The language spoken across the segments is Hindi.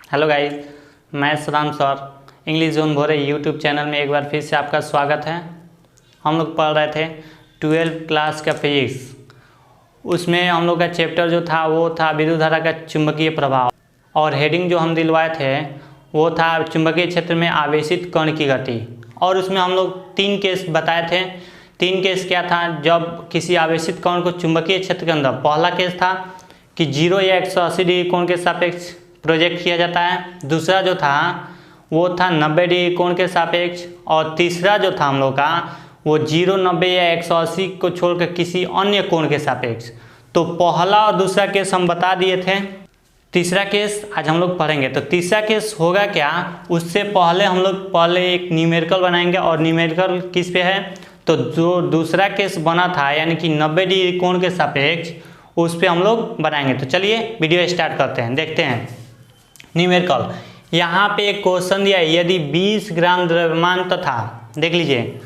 हेलो गाइस, मैं सुदाम सर इंग्लिश जोन भोरे यूट्यूब चैनल में एक बार फिर से आपका स्वागत है। हम लोग पढ़ रहे थे 12th क्लास का फिजिक्स। उसमें हम लोग का चैप्टर जो था वो था विद्युत धारा का चुंबकीय प्रभाव, और हेडिंग जो हम दिलवाए थे वो था चुंबकीय क्षेत्र में आवेशित कण की गति। और उसमें हम लोग 3 केस बताए थे। 3 केस क्या था? जब किसी आवेशित कण को चुंबकीय क्षेत्र के अंदर, पहला केस था कि 0 या 180 डिग्री कोण के सापेक्ष प्रोजेक्ट किया जाता है। दूसरा जो था वो था 90 डिग्री कोण के सापेक्ष, और तीसरा जो था हम लोग का वो 0, 90 या 180 को छोड़कर किसी अन्य कोण के सापेक्ष। तो पहला और दूसरा केस हम बता दिए थे। तीसरा केस आज हम लोग पढ़ेंगे। तो तीसरा केस होगा क्या, उससे पहले हम लोग एक न्यूमेरिकल बनाएंगे। और न्यूमेरिकल किस पे है? तो जो दूसरा केस बना था यानी कि 90 डिग्री कोण के सापेक्ष, उस पे हम लोग बनाएंगे। तो चलिए वीडियो स्टार्ट करते हैं, देखते हैं न्यूमेरिकल। यहाँ पे एक क्वेश्चन दिया है, यदि 20 ग्राम द्रव्यमान तथा, देख लीजिए,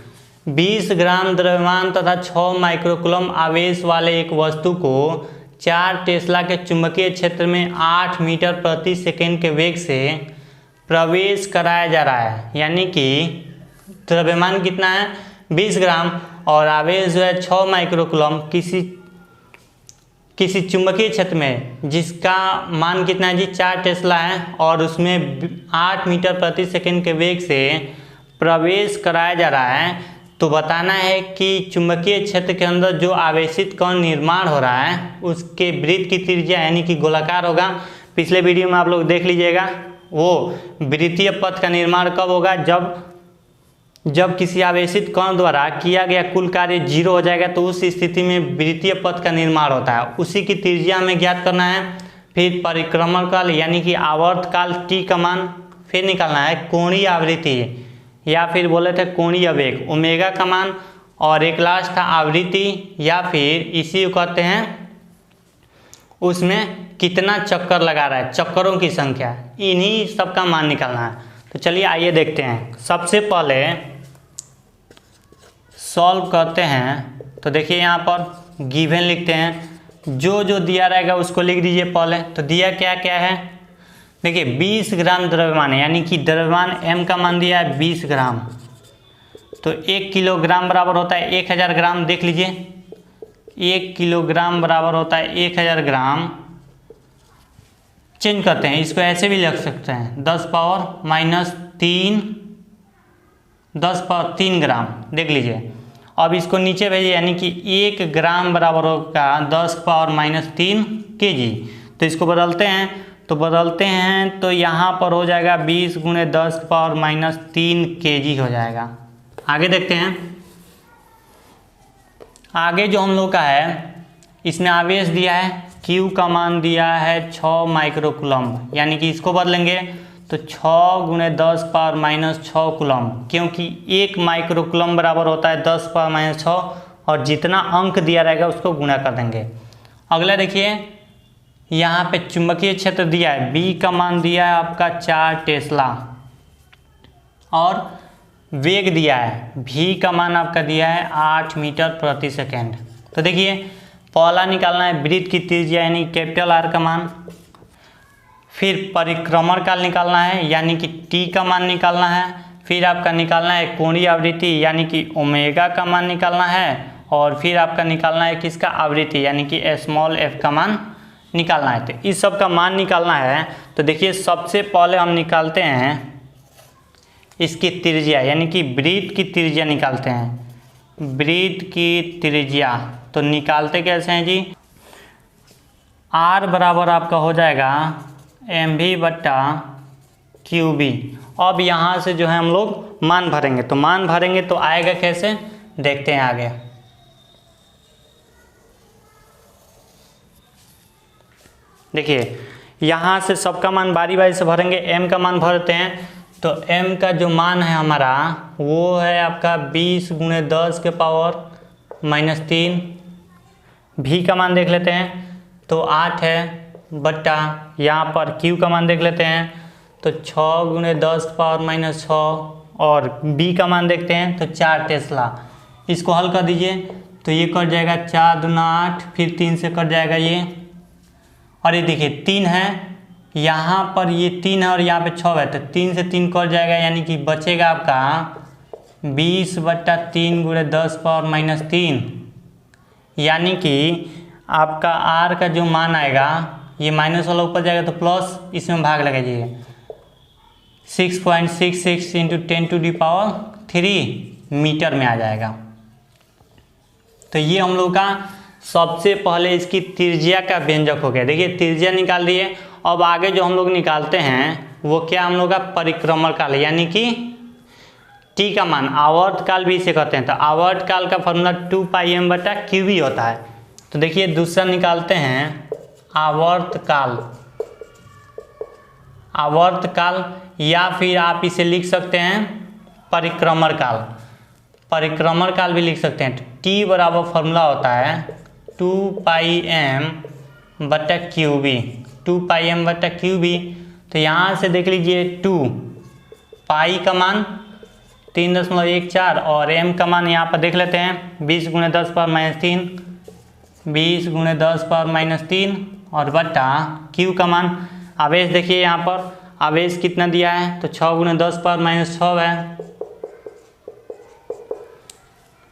20 ग्राम द्रव्यमान तथा 6 माइक्रोकूलम आवेश वाले एक वस्तु को 4 टेस्ला के चुंबकीय क्षेत्र में 8 मीटर प्रति सेकेंड के वेग से प्रवेश कराया जा रहा है। यानी कि द्रव्यमान कितना है? 20 ग्राम, और आवेश जो है 6 माइक्रोकूलम किसी चुंबकीय क्षेत्र में, जिसका मान कितना है जी? 4 टेस्ला है, और उसमें 8 मीटर प्रति सेकेंड के वेग से प्रवेश कराया जा रहा है। तो बताना है कि चुंबकीय क्षेत्र के अंदर जो आवेशित कण निर्माण हो रहा है उसके वृत्त की त्रिज्या यानी कि गोलाकार होगा। पिछले वीडियो में आप लोग देख लीजिएगा, वो वृत्तीय पथ का निर्माण कब होगा? जब किसी आवेशित कण द्वारा किया गया कुल कार्य 0 हो जाएगा, तो उस स्थिति में वृत्तीय पथ का निर्माण होता है। उसी की त्रिज्या हमें ज्ञात करना है। फिर परिक्रमण काल यानी कि आवर्त काल t का मान फिर निकालना है। कोणीय आवृत्ति या फिर बोले थे कोणीय वेग ओमेगा का मान, और एक लास्ट था आवृत्ति या फिर इसी को कहते हैं उसमें कितना चक्कर लगा रहा है, चक्करों की संख्या, इन्हीं सब का मान निकालना है। तो चलिए आइए देखते हैं। सबसे पहले सॉल्व करते हैं। तो देखिए यहाँ पर गिवन लिखते हैं, जो दिया रहेगा उसको लिख दीजिए पहले। तो दिया क्या क्या है? देखिए 20 ग्राम द्रव्यमान है, यानी कि द्रव्यमान m का मान दिया है 20 ग्राम। तो 1 किलोग्राम बराबर होता है 1000 ग्राम। देख लीजिए 1 किलोग्राम बराबर होता है 1000 ग्राम। चेंज करते हैं, इसको ऐसे भी लिख सकते हैं 10 पावर माइनस 3 ग्राम। देख लीजिए, अब इसको नीचे भेजिए, यानी कि 1 ग्राम बराबर होगा 10 पावर माइनस 3 kg। तो इसको बदलते हैं, तो यहाँ पर हो जाएगा 20 गुणे 10 पावर माइनस 3 kg हो जाएगा। आगे देखते हैं। आगे जो हम लोग का है, इसने आवेश दिया है, Q का मान दिया है 6 माइक्रोकूलम, यानी कि इसको बदलेंगे तो 6 गुणे 10 पावर माइनस 6 कूलम, क्योंकि 1 माइक्रोकूलम बराबर होता है 10 पावर माइनस 6, और जितना अंक दिया रहेगा उसको गुणा कर देंगे। अगला देखिए, यहाँ पे चुंबकीय क्षेत्र दिया है, B का मान दिया है आपका 4 टेस्ला, और वेग दिया है V का मान आपका दिया है 8 मीटर प्रति सेकेंड। तो देखिए पहला निकालना है वृत्त की त्रिज्या यानी कैपिटल R का मान, फिर परिक्रमण काल निकालना है यानी कि t का मान निकालना है, फिर आपका निकालना है कोणीय आवृत्ति यानी कि ओमेगा का मान निकालना है, और फिर आपका निकालना है किसका? आवृत्ति यानी कि स्मॉल f का मान निकालना है। तो इस सब का मान निकालना है। तो देखिए सबसे पहले हम निकालते हैं इसकी त्रिज्या यानी कि वृत्त की त्रिज्या निकालते हैं। वृत्त की त्रिज्या तो निकालते कैसे हैं जी? R बराबर आपका हो जाएगा mv बट्टा qb। अब यहाँ से जो है हम लोग मान भरेंगे, तो मान भरेंगे तो आएगा कैसे, देखते हैं आगे। देखिए यहाँ से सबका मान बारी बारी से भरेंगे। m का मान भरते हैं, तो m का जो मान है हमारा वो है आपका 20 गुणे 10 के पावर माइनस 3। v का मान देख लेते हैं, तो 8 है, बट्टा यहाँ पर Q का मान देख लेते हैं, तो 6 गुणे 10 पावर माइनस 6, और B का मान देखते हैं तो 4 टेस्ला। इसको हल कर दीजिए तो ये कट जाएगा 4 दूना 8, फिर 3 से कट जाएगा ये, और ये देखिए 3 है यहाँ पर ये 3 है और यहाँ पे 6 है, तो 3 से 3 कट जाएगा, यानी कि बचेगा आपका 20/3 × 10⁻³ यानी कि आपका r का जो मान आएगा, ये माइनस वाला ऊपर जाएगा तो प्लस, इसमें भाग लगा जाइए 6.66 × 10⁻³ मीटर में आ जाएगा। तो ये हम लोग का सबसे पहले इसकी त्रिज्या का व्यंजक हो गया। देखिए त्रिज्या निकाल दिए। अब आगे जो हम लोग निकालते हैं वो क्या हम लोग का परिक्रमण काल, यानी कि टी का मान, आवर्त काल भी इसे कहते हैं। तो आवर्त काल का फॉर्मूला 2πm/qv होता है। तो देखिए दूसरा निकालते हैं आवर्त काल। आवर्त काल या फिर आप इसे लिख सकते हैं परिक्रमण काल। परिक्रमण काल भी लिख सकते हैं। टी बराबर फॉर्मूला होता है 2πm/qv। 2πm/qv। तो यहाँ से देख लीजिए 2 पाई का मान 3.14 और m का मान यहाँ पर देख लेते हैं 20 × 10⁻³ 20 × 10⁻³ और बटा q का मान, आवेश देखिए यहाँ पर आवेश कितना दिया है, तो 6 × 10⁻6 है।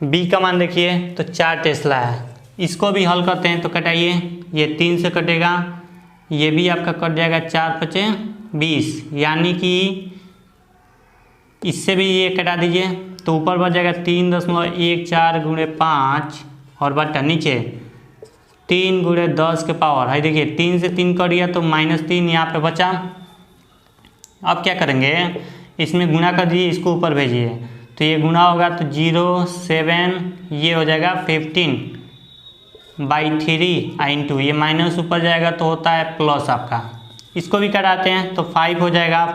b का मान देखिए तो 4 टेस्ला है। इसको भी हल करते हैं तो कटाइए, ये 3 से कटेगा, ये भी आपका कट जाएगा 4×5 = 20, यानी कि इससे भी ये कटा दीजिए तो ऊपर बच जाएगा 3.14 × 5 और बटा नीचे 3 × 10 के पावर है। देखिए 3 से 3 कट गया तो -3 यहाँ पे बचा। अब क्या करेंगे, इसमें गुणा कर दीजिए, इसको ऊपर भेजिए, तो ये गुणा होगा तो 0 7, ये हो जाएगा 15/3 इंटू ये माइनस ऊपर जाएगा तो होता है प्लस आपका। इसको भी कराते हैं तो 5 हो जाएगा,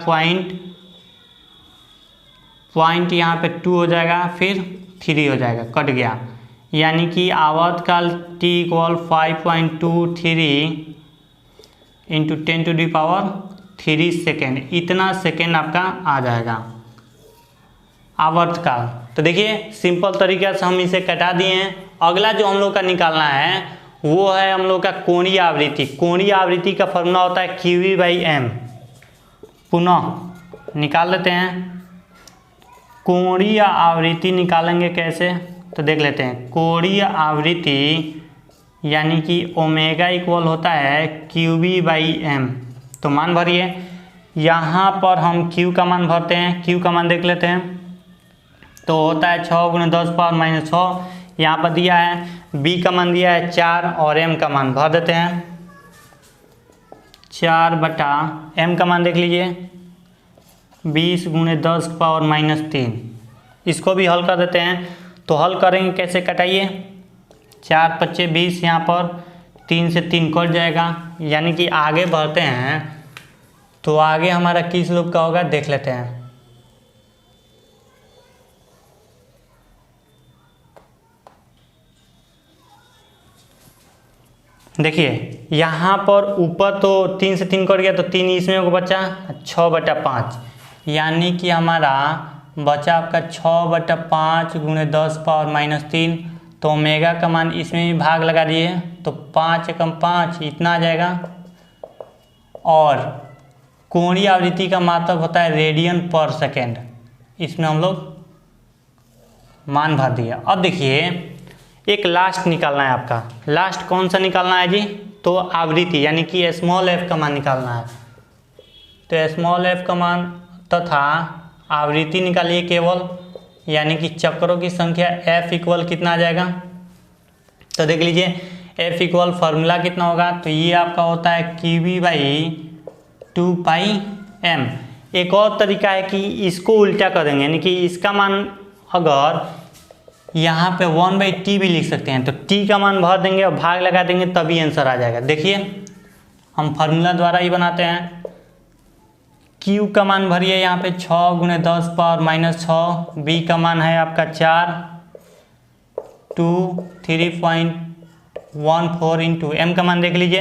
पॉइंट यहाँ पे 2 हो जाएगा, फिर 3 हो जाएगा, कट गया। यानी कि आवर्तकाल t = 5.23 × 10⁻³ सेकेंड, इतना सेकेंड आपका आ जाएगा आवर्तकाल। तो देखिए सिंपल तरीके से हम इसे कटा दिए हैं। अगला जो हम लोग का निकालना है वो है हम लोग का कोणीय आवृत्ति। कोणीय आवृत्ति का फॉर्मूला होता है qv/m। पुनः निकाल लेते हैं। कोणीय आवृत्ति निकालेंगे कैसे, तो देख लेते हैं। कोणीय आवृत्ति यानी कि ओमेगा इक्वल होता है qv/m। तो मान भरिए, यहाँ पर हम q का मान भरते हैं। q का मान देख लेते हैं तो होता है 6 × 10⁻6, यहाँ पर दिया है। b का मान दिया है 4 और m का मान भर देते हैं 4/m का मान देख लीजिए 20 × 10⁻³ इसको भी हल कर देते हैं। तो हल करेंगे कैसे, कटाइए 4×5 = 20, यहाँ पर 3 से 3 कट जाएगा, यानी कि आगे बढ़ते हैं। तो आगे हमारा किस रूप का होगा देख लेते हैं। देखिए यहाँ पर ऊपर तो 3 से 3 कट गया तो 3 इसमें को बचा 6/5, यानी कि हमारा बचा आपका 6/5 × 10⁻³ तो ओमेगा का मान इसमें भी भाग लगा दिए तो 5 × 5 इतना आ जाएगा। और कोणीय आवृत्ति का मात्रक होता है रेडियन/सेकेंड, इसमें हम लोग मान भर दिया। अब देखिए एक लास्ट निकालना है आपका। लास्ट कौन सा निकालना है जी, तो आवृत्ति यानी कि स्मॉल f का मान निकालना है। तो स्मॉल f का मान तथा आवृत्ति निकालिए केवल, यानी कि चक्रों की संख्या f इक्वल कितना आ जाएगा, तो देख लीजिए f इक्वल फार्मूला कितना होगा, तो ये आपका होता है qv/2πm। एक और तरीका है कि इसको उल्टा कर देंगे, यानी कि इसका मान अगर यहाँ पे 1/t भी लिख सकते हैं, तो t का मान भर देंगे और भाग लगा देंगे तभी आंसर आ जाएगा। देखिए हम फार्मूला द्वारा ही बनाते हैं। q का मान भरिए यहाँ पे 6 × 10⁻6, b का मान है आपका 4, 3.14 इंटू m का मान देख लीजिए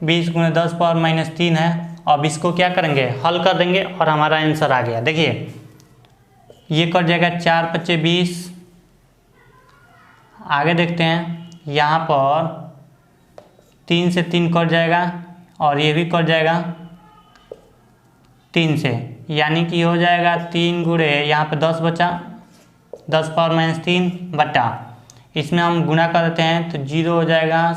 20 × 10⁻³ है। अब इसको क्या करेंगे, हल कर देंगे और हमारा आंसर आ गया। देखिए ये कट जाएगा 4×5 = 20। आगे देखते हैं, यहाँ पर 3 से 3 कट जाएगा और ये भी कट जाएगा 3 से, यानी कि हो जाएगा 3 गुणे यहाँ पे 10 बचा, 10 पावर माइनस 3 बटा, इसमें हम गुणा कर देते हैं तो 0 हो जाएगा,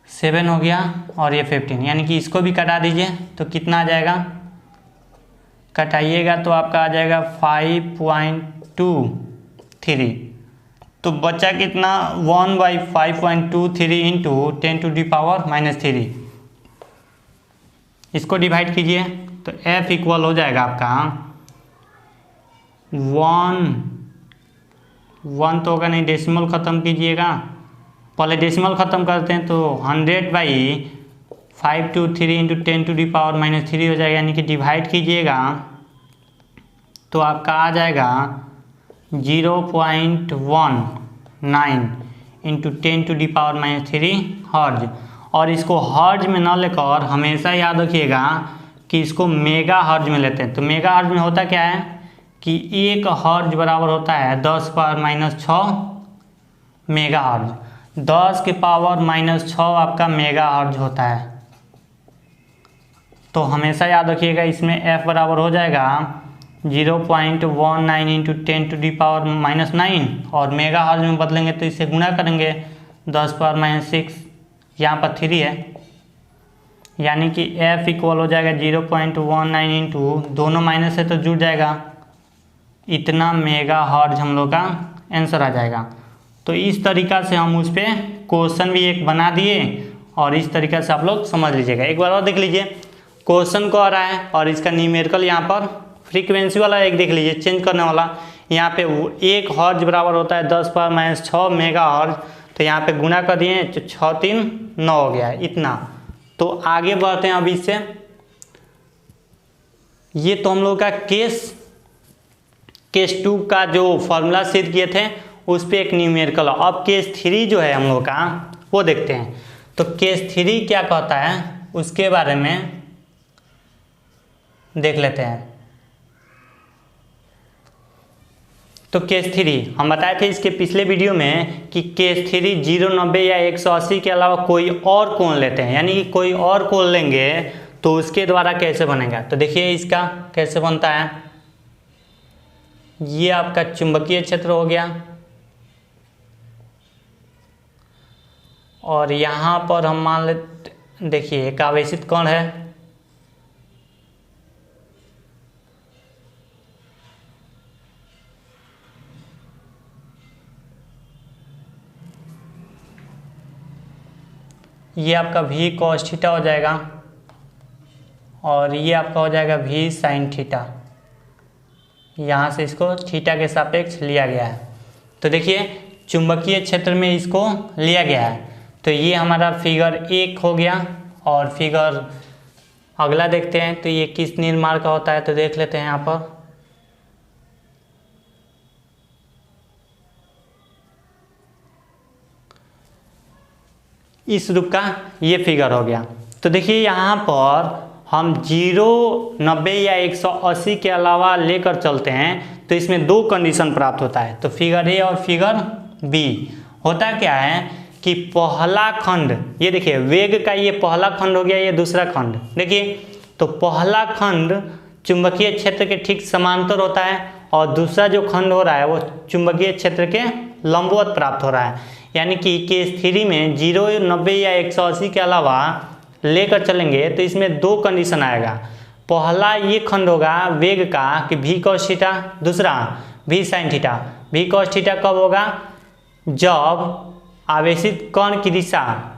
7 हो गया और ये 15, यानी कि इसको भी कटा दीजिए तो कितना आ जाएगा, कटाइएगा तो आपका आ जाएगा 5.23। तो बचा कितना 1/5.23 इंटू 10⁻³ इसको डिवाइड कीजिए तो f इक्वल हो जाएगा आपका 1 तो होगा नहीं, डेसिमल ख़त्म कीजिएगा, पहले डेसिमल ख़त्म करते हैं तो 100/523 इंटू 10⁻³ हो जाएगा, यानी कि डिवाइड कीजिएगा तो आपका आ जाएगा 0.19 इंटू 10⁻³ हर्ज। और इसको हर्ज में न लेकर हमेशा याद रखिएगा कि इसको मेगा हर्ज में लेते हैं। तो मेगा हर्ज में होता क्या है कि 1 हर्ज बराबर होता है 10⁻⁶ मेगा हर्ज, 10⁻⁻6 आपका मेगा हर्ज होता है। तो हमेशा याद रखिएगा इसमें f बराबर हो जाएगा 0.19 इंटू 10⁻⁹ और मेगा हर्ज में बदलेंगे तो इसे गुणा करेंगे 10⁻�6, यहाँ पर 3 है, यानी कि f इक्वल हो जाएगा 0.19 इंटू, दोनों माइनस है तो जुड़ जाएगा, इतना मेगा हर्ज हम लोग का आंसर आ जाएगा। तो इस तरीक़ा से हम उस पर क्वेश्चन भी एक बना दिए और इस तरीक़ा से आप लोग समझ लीजिएगा। एक बार और देख लीजिए, क्वेश्चन को आ रहा है और इसका न्यूमेरिकल यहाँ पर फ्रीक्वेंसी वाला एक देख लीजिए, चेंज करने वाला, यहाँ पे 1 हर्ज बराबर होता है 10⁻⁶ मेगा हर्ज, तो यहाँ पे गुणा कर दिए तो 6 3 9 हो गया इतना। तो आगे बढ़ते हैं अभी इससे, ये तो हम लोग का केस 2 का जो फॉर्मूला सिद्ध किए थे उस पर एक न्यूमेरिकल। अब केस 3 जो है हम लोग का वो देखते हैं। तो केस 3 क्या कहता है उसके बारे में देख लेते हैं। तो केस 3 हम बताए थे इसके पिछले वीडियो में कि केस 3 0, 90 या 180 के अलावा कोई और कोण लेते हैं, यानी कि कोई और कोण लेंगे तो उसके द्वारा कैसे बनेगा। तो देखिए इसका कैसे बनता है, ये आपका चुंबकीय क्षेत्र हो गया और यहाँ पर हम मान लेते, देखिए एक आवेशित कण है, ये आपका v cos थीटा हो जाएगा और ये आपका हो जाएगा v sin थीटा, यहाँ से इसको थीटा के सापेक्ष लिया गया है। तो देखिए चुंबकीय क्षेत्र में इसको लिया गया है, तो ये हमारा फिगर 1 हो गया। और फिगर अगला देखते हैं तो ये किस निर्माण का होता है, तो देख लेते हैं यहाँ पर। इस रूप का ये फिगर हो गया। तो देखिए यहाँ पर हम 0, 90 या 180 के अलावा लेकर चलते हैं तो इसमें 2 कंडीशन प्राप्त होता है। तो फिगर ए और फिगर बी होता क्या है कि पहला खंड, ये देखिए वेग का ये पहला खंड हो गया, ये दूसरा खंड। देखिए तो पहला खंड चुंबकीय क्षेत्र के ठीक समांतर होता है और दूसरा जो खंड हो रहा है वो चुंबकीय क्षेत्र के लंबवत प्राप्त हो रहा है। यानी कि केस 3 में 0, 90 या 180 के अलावा लेकर चलेंगे तो इसमें 2 कंडीशन आएगा। पहला ये खंड होगा वेग का कि v cos थीटा, दूसरा v sin theta. v cos theta कब होगा, जब आवेशित कण की दिशा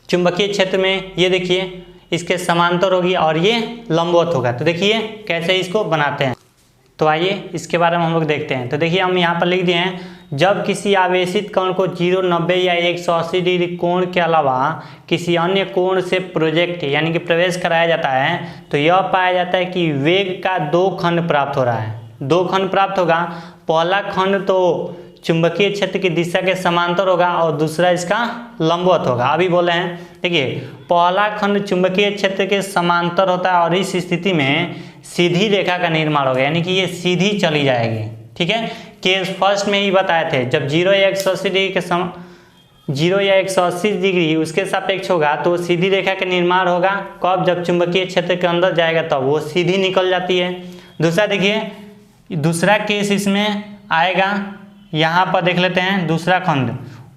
चुंबकीय क्षेत्र में ये देखिए इसके समांतर होगी और ये लंबवत होगा। तो देखिए कैसे इसको बनाते हैं, तो आइए इसके बारे में हम लोग देखते हैं। तो देखिए हम यहाँ पर लिख दिए हैं, जब किसी आवेशित कण को 0, 90 या 180 डिग्री कोण के अलावा किसी अन्य कोण से प्रोजेक्ट यानी कि प्रवेश कराया जाता है तो यह पाया जाता है कि वेग का 2 खंड प्राप्त हो रहा है। 2 खंड प्राप्त होगा, पहला खंड तो चुंबकीय क्षेत्र की दिशा के समांतर होगा और दूसरा इसका लंबवत होगा। अभी बोले हैं देखिए पहला खंड चुंबकीय क्षेत्र के समांतर होता है और इस स्थिति में सीधी रेखा का निर्माण होगा, यानी कि ये सीधी चली जाएगी। ठीक है, केस फर्स्ट में ही बताए थे, जब 0 या 180 डिग्री के 0 या 180 डिग्री उसके सापेक्ष होगा तो सीधी रेखा का निर्माण होगा कब, जब चुंबकीय क्षेत्र के अंदर जाएगा तब वो सीधी निकल जाती है। दूसरा देखिए, दूसरा केस इसमें आएगा, यहाँ पर देख लेते हैं दूसरा खंड।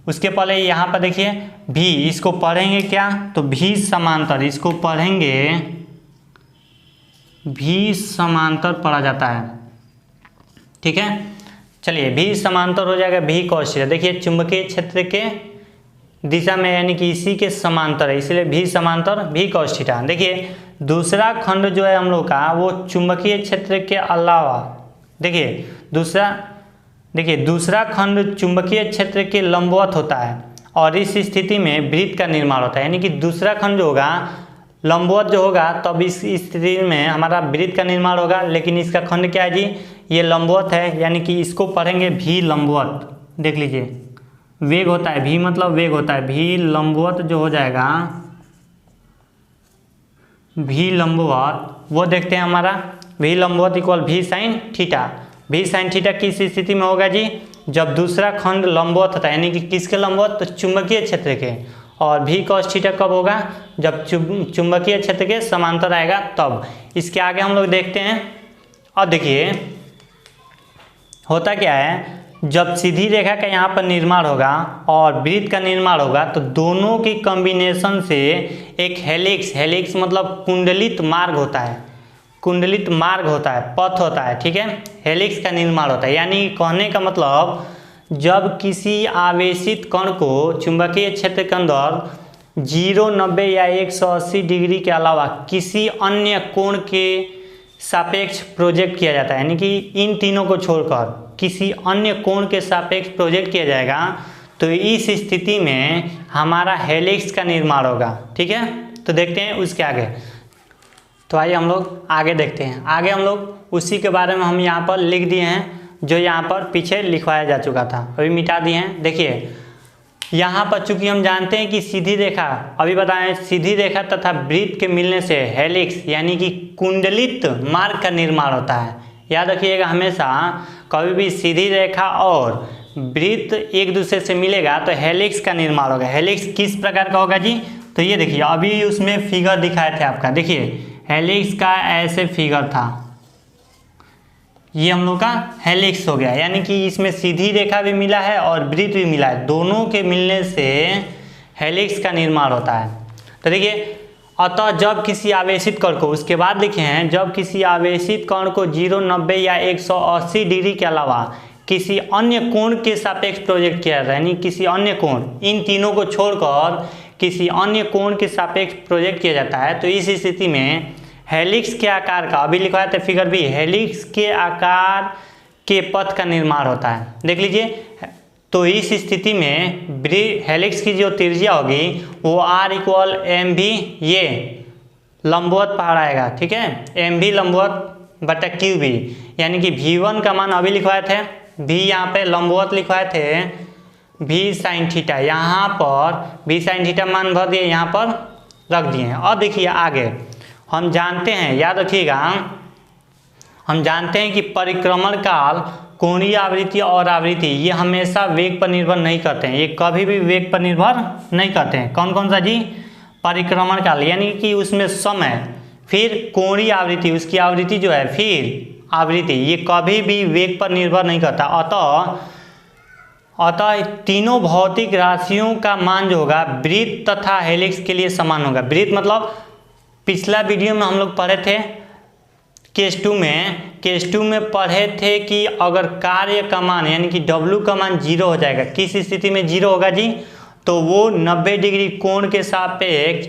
उसके पहले यहाँ पर देखिए भी, इसको पढ़ेंगे क्या, तो भी समांतर, इसको पढ़ेंगे भी समांतर पढ़ा जाता है, ठीक है। चलिए भी समांतर हो जाएगा भी cos थीटा। देखिए चुंबकीय क्षेत्र के दिशा में यानी कि इसी के समांतर है, इसलिए भी समांतर भी cos थीटा। देखिए दूसरा खंड जो है हम लोग का वो चुंबकीय क्षेत्र के अलावा, देखिए दूसरा खंड चुंबकीय क्षेत्र के लंबवत होता है और इस स्थिति में वृत्त का निर्माण होता है, यानी कि दूसरा खंड जो होगा लंबवत जो होगा तब इस स्थिति में हमारा वृत्त का निर्माण होगा। लेकिन इसका खंड क्या है जी, ये लंबवत है, यानी कि इसको पढ़ेंगे भी लंबवत। देख लीजिए वेग होता है, भी मतलब वेग होता है, भी लंबवत जो हो जाएगा, भी लंबवत वो देखते हैं हमारा भी लंबवत इक्वल भी साइन थीटा। भी साइन थीटा किस स्थिति में होगा जी, जब दूसरा खंड लंबवत होता है, यानी कि किसके लंबवत, तो चुंबकीय क्षेत्र के। और भी cos थीटा कब होगा, जब चुंबकीय क्षेत्र के समांतर आएगा तब। इसके आगे हम लोग देखते हैं। अब देखिए होता क्या है, जब सीधी रेखा का यहाँ पर निर्माण होगा और वृत्त का निर्माण होगा तो दोनों की कॉम्बिनेशन से एक हेलिक्स मतलब कुंडलित मार्ग होता है, कुंडलित मार्ग होता है, पथ होता है, ठीक है। हेलिक्स का निर्माण होता है, यानी कहने का मतलब जब किसी आवेशित कण को चुंबकीय क्षेत्र के अंदर 0, 90 या 180 डिग्री के अलावा किसी अन्य कोण के सापेक्ष प्रोजेक्ट किया जाता है, यानी कि इन तीनों को छोड़कर किसी अन्य कोण के सापेक्ष प्रोजेक्ट किया जाएगा, तो इस स्थिति में हमारा हेलिक्स का निर्माण होगा, ठीक है। तो देखते हैं उसके आगे। तो आइए हम लोग आगे देखते हैं। आगे हम लोग उसी के बारे में हम यहाँ पर लिख दिए हैं जो यहाँ पर पीछे लिखवाया जा चुका था, अभी मिटा दिए हैं। देखिए यहाँ पर चूंकि हम जानते हैं कि सीधी रेखा, अभी बताएं, सीधी रेखा तथा वृत्त के मिलने से हेलिक्स यानी कि कुंडलित मार्ग का निर्माण होता है। याद रखिएगा हमेशा, कभी भी सीधी रेखा और वृत्त एक दूसरे से मिलेगा तो हेलिक्स का निर्माण होगा। हेलिक्स किस प्रकार का होगा जी, तो ये देखिए अभी उसमें फिगर दिखाए थे आपका, देखिए हेलिक्स का ऐसे फिगर था, ये हम लोग का हेलिक्स हो गया, यानी कि इसमें सीधी रेखा भी मिला है और वृत्त भी मिला है, दोनों के मिलने से हेलिक्स का निर्माण होता है। तो देखिए अतः जब किसी आवेशित कण को, उसके बाद लिखे हैं, जब किसी आवेशित कण को 0, 90 या 180 डिग्री के अलावा किसी अन्य कोण के सापेक्ष प्रोजेक्ट किया जाता है, यानी किसी अन्य कोण, इन तीनों को छोड़कर किसी अन्य कोण के सापेक्ष प्रोजेक्ट किया जाता है, तो इस स्थिति में हेलिक्स के आकार का, अभी लिखवाया था फिगर भी, हेलिक्स के आकार के पथ का निर्माण होता है। देख लीजिए, तो इस स्थिति में हेलिक्स की जो त्रिज्या होगी वो r इक्वल एम भी, ये लंबवत पहाड़ आएगा, ठीक है, एम भी लंबवत बटा क्यू भी, यानी कि V1 का मान अभी लिखवाए थे, भी यहाँ पे लंबवत लिखवाए थे भी साइन थीटा, यहाँ पर भी साइन थीटा मान भर दिए, यहाँ पर रख दिए। और देखिए आगे हम जानते हैं, याद रखिएगा, हम जानते हैं कि परिक्रमण काल, कोणीय आवृत्ति और आवृत्ति ये हमेशा वेग पर निर्भर नहीं करते हैं, ये कभी भी वेग पर निर्भर नहीं करते हैं। कौन कौन सा जी, परिक्रमण काल यानी कि उसमें समय, फिर कोणीय आवृत्ति उसकी आवृत्ति जो है, फिर आवृत्ति, ये कभी भी वेग पर निर्भर नहीं करता। अतः तीनों भौतिक राशियों का मान जो होगा वृत्त तथा हेलिक्स के लिए समान होगा। वृत्त मतलब पिछला वीडियो में हम लोग पढ़े थे केस 2 में पढ़े थे कि अगर कार्य का मान यानी कि W का मान 0 हो जाएगा, किस स्थिति में 0 होगा जी, तो वो 90 डिग्री कोण के सापेक्ष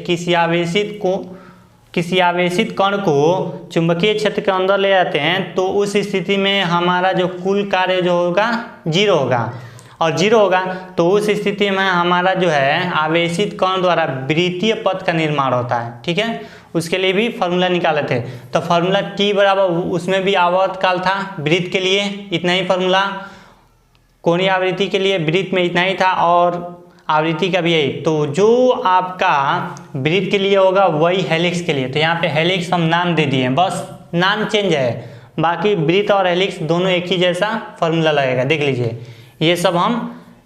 किसी आवेशित कण को चुंबकीय क्षेत्र के अंदर ले जाते हैं, तो उस स्थिति में हमारा जो कुल कार्य जो होगा 0 होगा, और 0 होगा तो उस स्थिति में हमारा जो है आवेशित कण द्वारा वृत्तीय पथ का निर्माण होता है, ठीक है। उसके लिए भी फॉर्मूला निकाले थे, तो फॉर्मूला T बराबर, उसमें भी आवर्त काल था, वृत्त के लिए इतना ही फॉर्मूला, कोणीय आवृत्ति के लिए वृत्त में इतना ही था, और आवृत्ति का भी यही। तो जो आपका वृत्त के लिए होगा वही हेलिक्स के लिए, तो यहाँ पे हेलिक्स हम नाम दे दिए, बस नाम चेंज है, बाकी वृत्त और हेलिक्स दोनों एक ही जैसा फॉर्मूला लगेगा। देख लीजिए ये सब हम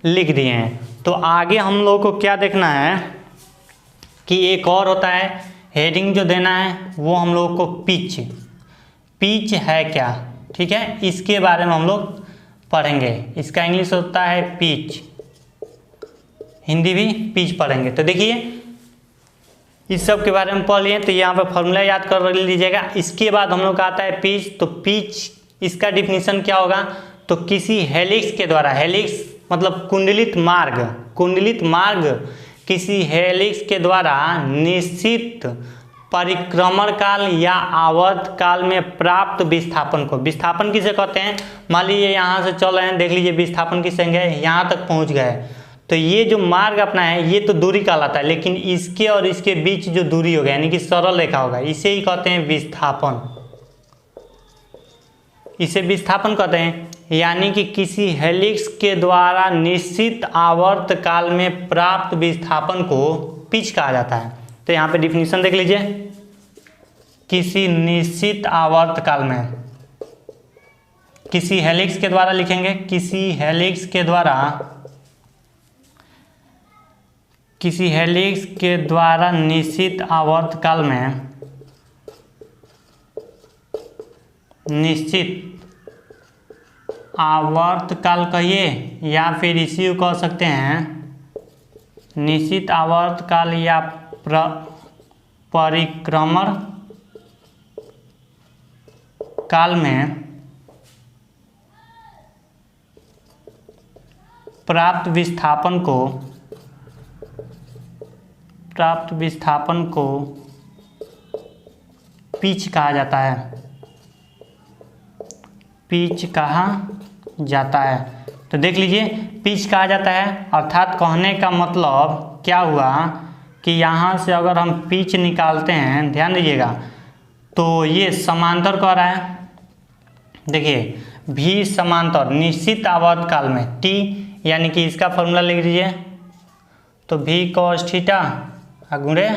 लिख दिए हैं। तो आगे हम लोग को क्या देखना है कि एक और होता है हेडिंग जो देना है वो हम लोग को पिच है क्या, ठीक है, इसके बारे में हम लोग पढ़ेंगे। इसका इंग्लिश होता है पिच, हिंदी भी पिच पढ़ेंगे। तो देखिए इस सब के बारे में पढ़ लिए, तो यहाँ पे फॉर्मूला याद कर लीजिएगा। इसके बाद हम लोग का आता है पिच। तो पिच इसका डिफिनीशन क्या होगा, तो किसी हेलिक्स के द्वारा, हेलिक्स मतलब कुंडलित मार्ग किसी हेलिक्स के द्वारा निश्चित परिक्रमण काल या आवर्त काल में प्राप्त विस्थापन को, विस्थापन किसे कहते हैं, मान लीजिए यहाँ से चल रहे हैं, देख लीजिए विस्थापन किससे गए, यहाँ तक पहुँच गए, तो ये जो मार्ग अपना है ये तो दूरी कहलाता है, लेकिन इसके और इसके बीच जो दूरी होगा यानी कि सरल रेखा होगा, इसे ही कहते हैं विस्थापन, इसे विस्थापन कहते हैं। यानी कि किसी हेलिक्स के द्वारा निश्चित आवर्त काल में प्राप्त विस्थापन को पिच कहा जाता है। तो यहाँ पे डिफिनीशन देख लीजिए, किसी निश्चित आवर्त काल में, किसी हेलिक्स के द्वारा लिखेंगे, किसी हेलिक्स के द्वारा निश्चित आवर्त काल में, निश्चित आवर्त काल कहिए या फिर इसी को कह सकते हैं निश्चित आवर्त काल या परिक्रमण काल में प्राप्त विस्थापन को पिच कहा जाता है, पिच कहा जाता है। तो देख लीजिए पिच कहा जाता है, अर्थात कहने का मतलब क्या हुआ कि यहाँ से अगर हम पिच निकालते हैं, ध्यान दीजिएगा, तो ये समांतर कह रहा है, देखिए भी समांतर निश्चित आवर्त काल में टी, यानी कि इसका फॉर्मूला लिख दीजिए, तो भी कॉस थीटा गुणे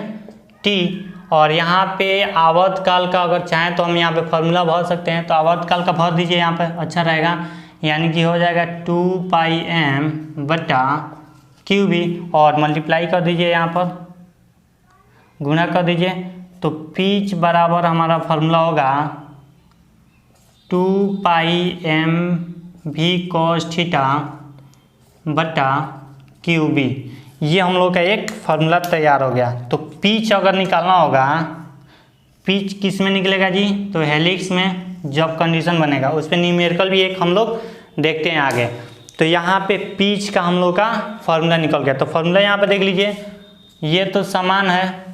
टी, और यहाँ पे आवर्त काल का अगर चाहें तो हम यहाँ पे फॉर्मूला भर सकते हैं, तो आवर्त काल का भर दीजिए यहाँ पे, अच्छा रहेगा, यानी कि हो जाएगा 2πm/QB और मल्टीप्लाई कर दीजिए, यहाँ पर गुणा कर दीजिए, तो पिच बराबर हमारा फॉर्मूला होगा 2πmv cos θ/QB। ये हम लोग का एक फार्मूला तैयार हो गया। तो पिच अगर निकालना होगा, पिच किस में निकलेगा जी, तो हेलिक्स में जब कंडीशन बनेगा उस पर न्यूमेरिकल भी एक हम लोग देखते हैं आगे। तो यहाँ पे पिच का हम लोग का फार्मूला निकल गया। तो फार्मूला यहाँ पे देख लीजिए, ये तो समान है,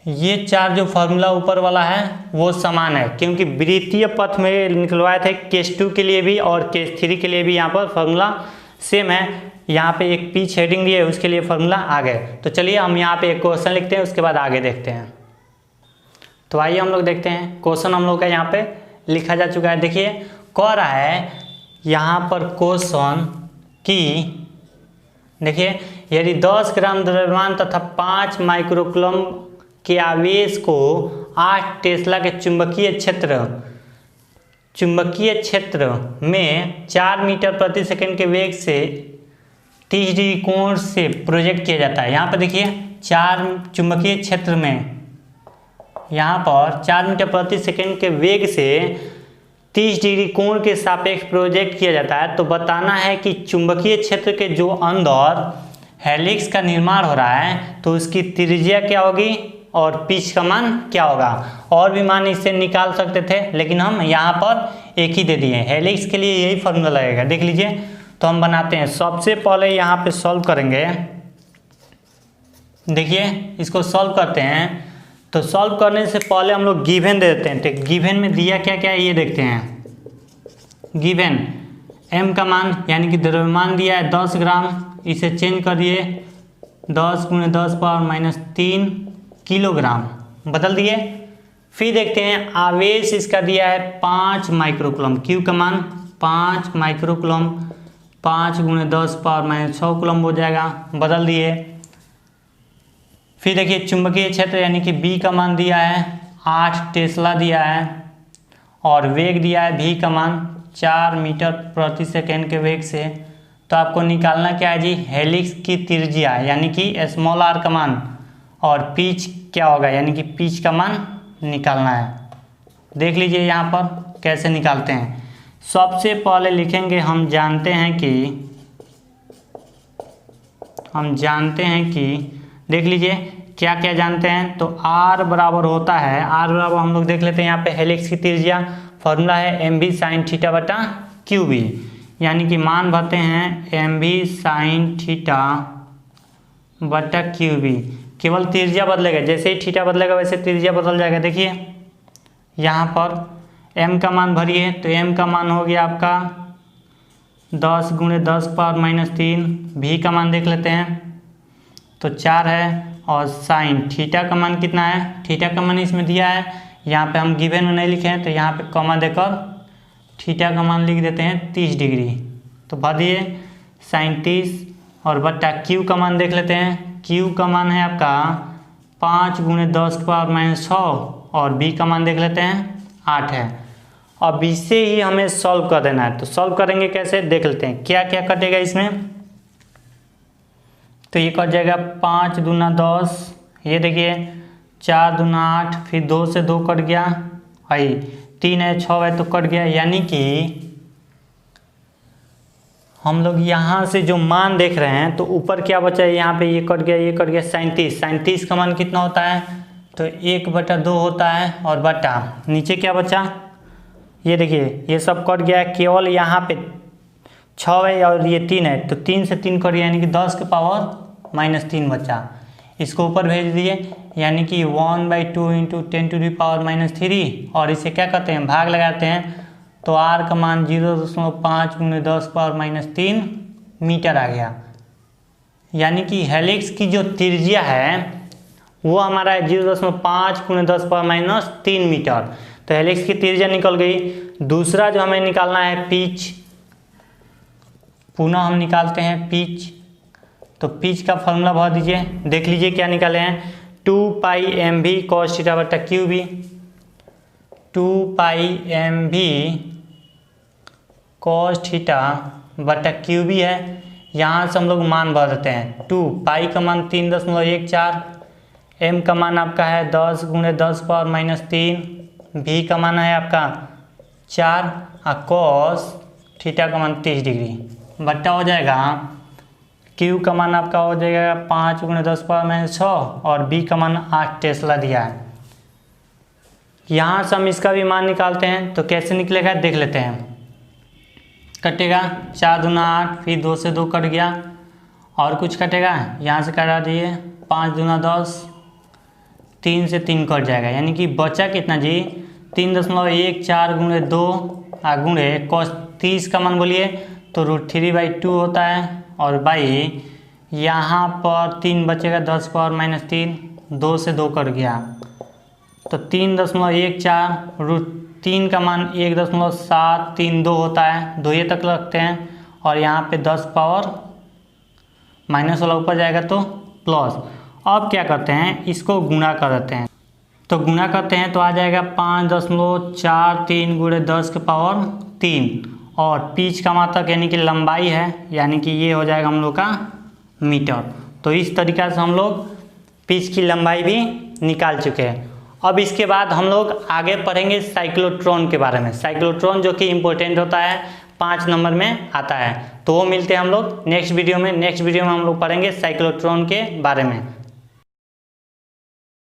ये चार जो फार्मूला ऊपर वाला है वो समान है, क्योंकि वृत्तीय पथ में निकलवाए थे केस 2 के लिए भी और केस 3 के लिए भी यहाँ पर फार्मूला सेम है। यहाँ पे एक पिच हेडिंग दिए, उसके लिए फार्मूला आ गए। तो चलिए हम यहाँ पे एक क्वेश्चन लिखते हैं, उसके बाद आगे देखते हैं। तो आइए हम लोग देखते हैं, क्वेश्चन हम लोग का यहाँ पे लिखा जा चुका है। देखिए कह रहा है यहाँ पर क्वेश्चन कि देखिए यदि 10 ग्राम द्रव्यमान तथा 5 माइक्रोकूलम के आवेश को 8 टेस्ला के चुंबकीय क्षेत्र में 4 मीटर प्रति सेकंड के वेग से 30 डिग्री कोण से प्रोजेक्ट किया जाता है। यहाँ पर देखिए 4 चुंबकीय क्षेत्र में यहाँ पर 4 मीटर प्रति सेकंड के वेग से 30 डिग्री कोण के सापेक्ष प्रोजेक्ट किया जाता है। तो बताना है कि चुंबकीय क्षेत्र के जो अंदर हेलिक्स का निर्माण हो रहा है तो उसकी त्रिज्या क्या होगी और पिच का मान क्या होगा। और भी मान इससे निकाल सकते थे, लेकिन हम यहाँ पर एक ही दे दिए। हेलिक्स के लिए यही फॉर्मूला लगेगा, देख लीजिए। तो हम बनाते हैं, सबसे पहले यहाँ पे सॉल्व करेंगे। देखिए इसको सॉल्व करते हैं। तो सॉल्व करने से पहले हम लोग गिवन दे देते हैं। तो गिवन में दिया क्या क्या है ये देखते हैं। गिवन m का मान यानी कि द्रव्यमान दिया है 10 ग्राम, इसे चेंज कर दिए 10 × 10⁻³ किलोग्राम, बदल दिए। फिर देखते हैं आवेश इसका दिया है 5 माइक्रोकूलम, Q का मान 5 माइक्रोकूलम, 5 × 10⁻6 कूलम हो जाएगा, बदल दिए। फिर देखिए चुंबकीय क्षेत्र यानी कि B का मान दिया है 8 टेस्ला दिया है, और वेग दिया है V का मान 4 मीटर प्रति सेकेंड के वेग से तो आपको निकालना क्या है जी, हेलिक्स की त्रिज्या यानी कि स्मॉल आर का मान, और पिच क्या होगा यानी कि पिच का मान निकालना है। देख लीजिए यहाँ पर कैसे निकालते हैं। सबसे पहले लिखेंगे हम जानते हैं कि देख लीजिए क्या क्या जानते हैं। तो r बराबर होता है, r बराबर हम लोग देख लेते हैं यहाँ पे हेलिक्स की त्रिज्या फॉर्मूला है mv साइन थीटा बटा क्यू बी, यानी कि मान भरते हैं mv साइन थीटा बटा क्यू बी। केवल त्रिज्या बदलेगा, जैसे ही थीटा बदलेगा वैसे त्रिज्या बदल जाएगा। देखिए यहाँ पर m का मान भरिए, तो m का मान हो गया आपका 10 × 10⁻³ v का मान देख लेते हैं तो 4 है, और साइन थीटा का मान कितना है, थीटा का मान इसमें दिया है, यहाँ पे हम गिवन में नहीं लिखे हैं तो यहाँ पे कॉमा देकर थीटा का मान लिख देते हैं 30 डिग्री। तो भरिए साइन 30 और बट्टा क्यू का मान देख लेते हैं। क्यू का मान है आपका 5 × 10⁻6 और बी का मान देख लेते हैं 8 है। अब इससे ही हमें सॉल्व कर देना है। तो सॉल्व करेंगे कैसे देख लेते हैं, क्या क्या कटेगा इसमें। तो ये कट जाएगा 5 दूना 10, ये देखिए 4 दूना 8, फिर 2 से 2 कट गया, आई 3 है 6 है तो कट गया। यानी कि हम लोग यहाँ से जो मान देख रहे हैं तो ऊपर क्या बचा है, यहाँ पे ये कट गया, ये कट गया, 37 का मान कितना होता है, तो 1/2 होता है, और बटा नीचे क्या बचा, ये देखिए ये सब कट गया है, केवल यहाँ पे 6 है और ये 3 है, तो 3 से 3 कट गया यानी कि 10⁻³ बचा। इसको ऊपर भेज दिए यानी कि 1/2 × 10⁻³ और इसे क्या करते हैं, भाग लगाते हैं, तो r का मान 0.5 × 10⁻³ मीटर आ गया। यानी कि हेलिक्स की जो त्रिज्या है वो हमारा है 0.5 × 10⁻³ मीटर। तो हेलिक्स की त्रिज्या निकल गई। दूसरा जो हमें निकालना है पिच, पुनः हम निकालते हैं पिच। तो पिच का फॉर्मूला भर दीजिए, देख लीजिए क्या निकाले हैं, 2πmv cos थीटा बटा Q B, 2πmv cos theta बटा क्यू बी है। यहाँ से हम लोग मान भर देते हैं, 2 पाई का मान 3.14, m का मान आपका है 10 × 10⁻³ v का मान है आपका 4 और cos थीटा का मान 30 डिग्री बट्टा हो जाएगा Q का मान आपका हो जाएगा 5 × 10⁻6 और B का मान 8 टेस्ला दिया है। यहाँ से हम इसका भी मान निकालते हैं तो कैसे निकलेगा देख लेते हैं। कटेगा 4 दूना 8, फिर 2 से 2 कट गया, और कुछ कटेगा यहाँ से कटा दिए 5 दूना 10, 3 से 3 कट जाएगा, यानी कि बचा कितना जी 3.14 × 2 गुणे cos 30 का मान बोलिए तो √3/2 होता है, और बाई यहाँ पर 3 बचेगा 10⁻³ 2 से 2 कट गया तो 3.14 √3 का मान 1.732 होता है, 2 तक रखते हैं, और यहाँ पे 10 पावर माइनस वाला ऊपर जाएगा तो प्लस। अब क्या करते हैं, इसको गुणा कर देते हैं। तो गुणा करते हैं तो आ जाएगा 5.43 × 10⁻³ और पिच का मात्रक यानी कि लंबाई है, यानी कि ये हो जाएगा हम लोग का मीटर। तो इस तरीक़ा से हम लोग पिच की लंबाई भी निकाल चुके हैं। अब इसके बाद हम लोग आगे पढ़ेंगे साइक्लोट्रॉन के बारे में। साइक्लोट्रॉन जो कि इम्पोर्टेंट होता है, 5 नंबर में आता है। तो वो मिलते हैं हम लोग नेक्स्ट वीडियो में। नेक्स्ट वीडियो में हम लोग पढ़ेंगे साइक्लोट्रॉन के बारे में।